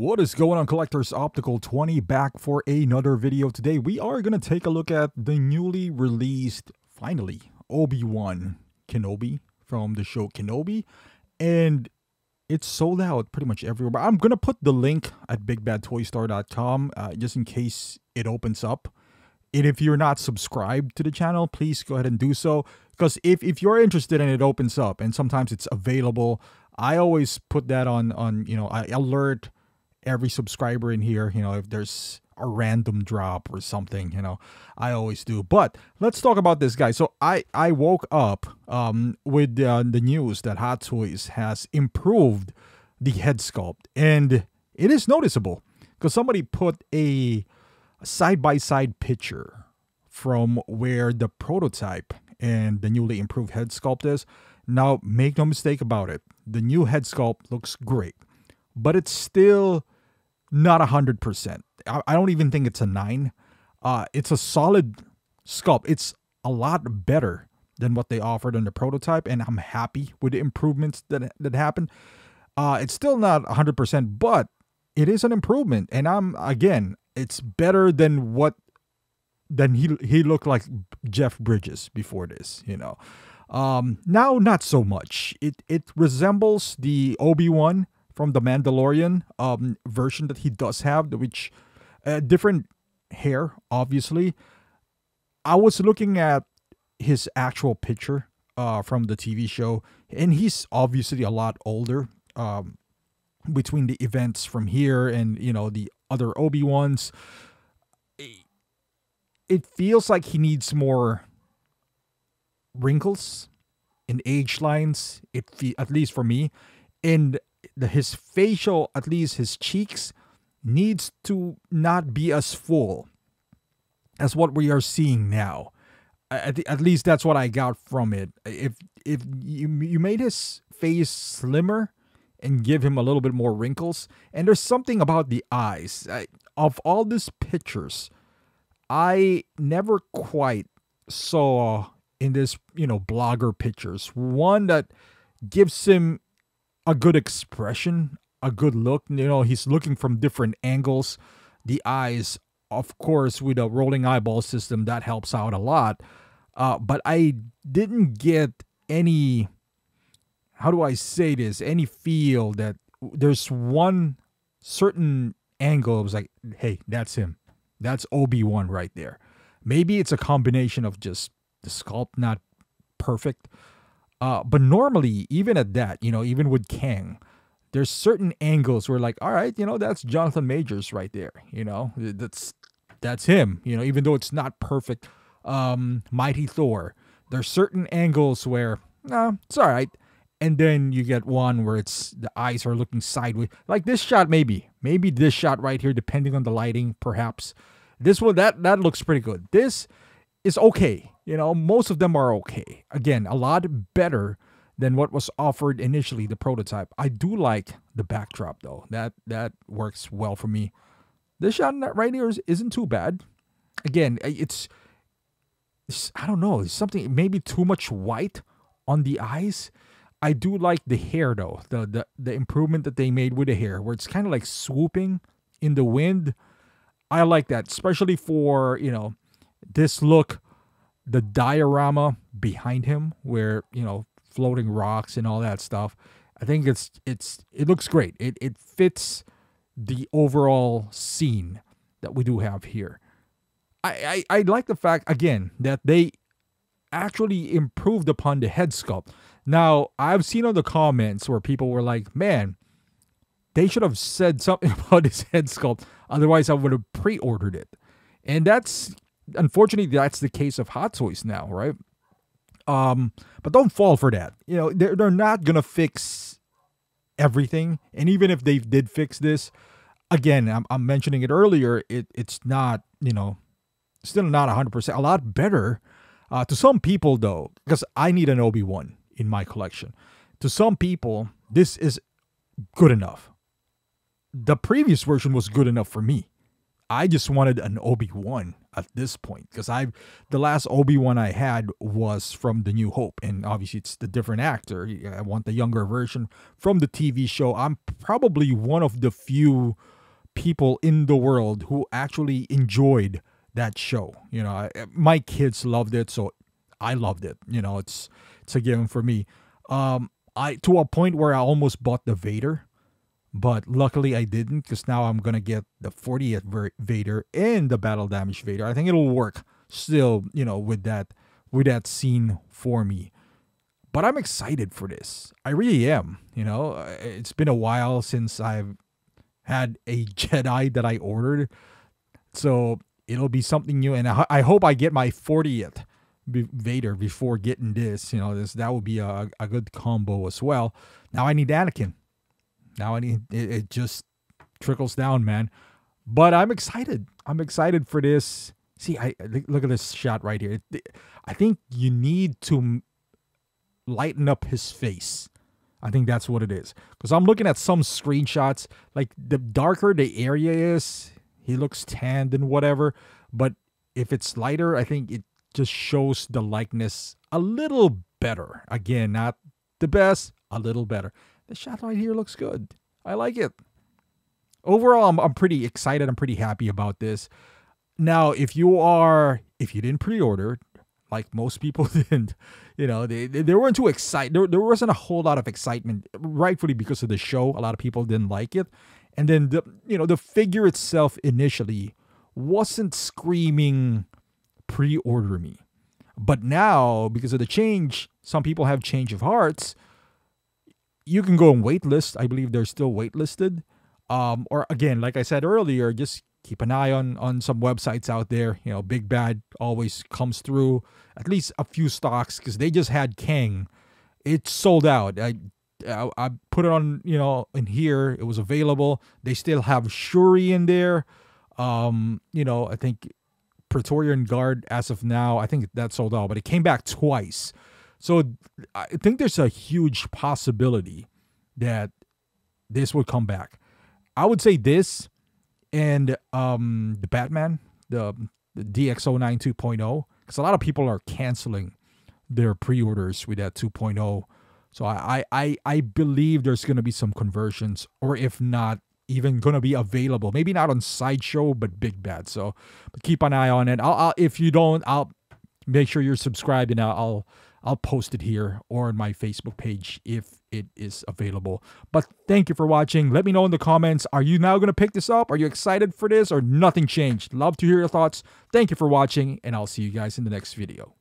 What is going on, collectors? Optical 20 back for another video. Today we are going to take a look at the newly released, finally, Obi-Wan Kenobi from the show Kenobi, and it's sold out pretty much everywhere. But I'm going to put the link at bigbadtoystore.com just in case it opens up. And if you're not subscribed to the channel, please go ahead and do so, because if you're interested and it opens up, and sometimes it's available, I always put that on I alert every subscriber in here, if there's a random drop or something, I always do. But let's talk about this guy. So I woke up with the news that Hot Toys has improved the head sculpt, and it is noticeable because somebody put a side-by-side picture from where the prototype and the newly improved head sculpt is. Now, make no mistake about it, the new head sculpt looks great, but it's still not 100%. I don't even think it's a 9. It's a solid sculpt. It's a lot better than what they offered on the prototype, and I'm happy with the improvements that happened. It's still not 100%, but it is an improvement, and it's better than he looked like Jeff Bridges before this, Now, not so much. It resembles the Obi-Wan from the Mandalorian version that he does have, which different hair, obviously. I was looking at his actual picture from the TV show, and he's obviously a lot older between the events from here and, the other Obi-Wans. It feels like he needs more wrinkles and age lines, at least for me, and his facial, at least his cheeks, needs to not be as full as what we are seeing now. At least that's what I got from it. If you made his face slimmer and give him a little bit more wrinkles, and there's something about the eyes. Of all these pictures, I never quite saw in this, blogger pictures, one that gives him a good expression, a good look. He's looking from different angles. The eyes, of course, with a rolling eyeball system, that helps out a lot. But I didn't get any, how do I say this, any feel that there's one certain angle. It was like, hey, that's him. That's Obi-Wan right there. Maybe it's a combination of just the sculpt not perfect. But normally, even at that, even with Kang, there's certain angles where, like, all right, that's Jonathan Majors right there. That's him. Even though it's not perfect. Mighty Thor. There's certain angles where, no, it's all right. And then you get one where the eyes are looking sideways, like this shot. Maybe this shot right here, depending on the lighting, perhaps. This one, that looks pretty good. This is okay. Most of them are okay. Again, a lot better than what was offered initially, the prototype. I do like the backdrop, though. That works well for me. This shot right here isn't too bad. Again, it's I don't know. It's something, maybe too much white on the eyes. I do like the hair, though. The improvement that they made with the hair, where it's kind of like swooping in the wind. I like that, especially for, this look. The diorama behind him, where floating rocks and all that stuff. I think it looks great. It fits the overall scene that we do have here. I like the fact, again, that they actually improved upon the head sculpt. Now, I've seen on the comments where people were like, man, they should have said something about his head sculpt, otherwise I would have pre-ordered it. And unfortunately, that's the case of Hot Toys now, right? But don't fall for that. They're not gonna fix everything, and even if they did fix this, again, I'm mentioning it earlier, it's not, still not 100%. A lot better to some people, though, because I need an Obi-Wan in my collection. To some people, this is good enough. The previous version was good enough for me. I just wanted an Obi-Wan at this point, because the last Obi-Wan I had was from The New Hope, and obviously it's the different actor. I want the younger version from the TV show. I'm probably one of the few people in the world who actually enjoyed that show. My kids loved it, so I loved it. It's a given for me. I to a point where I almost bought the Vader, but luckily I didn't, because now I'm gonna get the 40th Vader and the battle damage Vader. I think it'll work still, with that scene for me. But I'm excited for this. I really am. It's been a while since I've had a Jedi that I ordered, so it'll be something new. And I hope I get my 40th Vader before getting this. That would be a good combo as well. Now I need Anakin. Now I need it just trickles down, man. But I'm excited. I'm excited for this. See, I look at this shot right here. I think you need to lighten up his face. I think that's what it is. Because I'm looking at some screenshots. Like, the darker the area is, he looks tanned and whatever. But if it's lighter, I think it just shows the likeness a little better. Again, not the best, a little better. The shot right here looks good. I like it. Overall, I'm pretty excited. I'm pretty happy about this. Now, if you didn't pre-order, like most people didn't, they weren't too excited. There wasn't a whole lot of excitement, rightfully because of the show. A lot of people didn't like it. And then, the figure itself initially wasn't screaming, pre-order me. But now, because of the change, some people have change of hearts. You can go and waitlist. I believe they're still waitlisted. Or again, like I said earlier, just keep an eye on some websites out there. Big Bad always comes through at least a few stocks, because they just had Kang. It sold out. I put it on, in here. It was available. They still have Shuri in there. I think Praetorian Guard as of now, I think that sold out, but it came back twice. So I think there's a huge possibility that this would come back. I would say this and the Batman, the DX09 2.0, because a lot of people are canceling their pre-orders with that 2.0. So I believe there's going to be some conversions, or if not, even going to be available. Maybe not on Sideshow, but Big Bad. So but keep an eye on it. If you don't, I'll make sure you're subscribed, and I'll post it here or on my Facebook page if it is available. But thank you for watching. Let me know in the comments. Are you now going to pick this up? Are you excited for this, or nothing changed? Love to hear your thoughts. Thank you for watching, and I'll see you guys in the next video.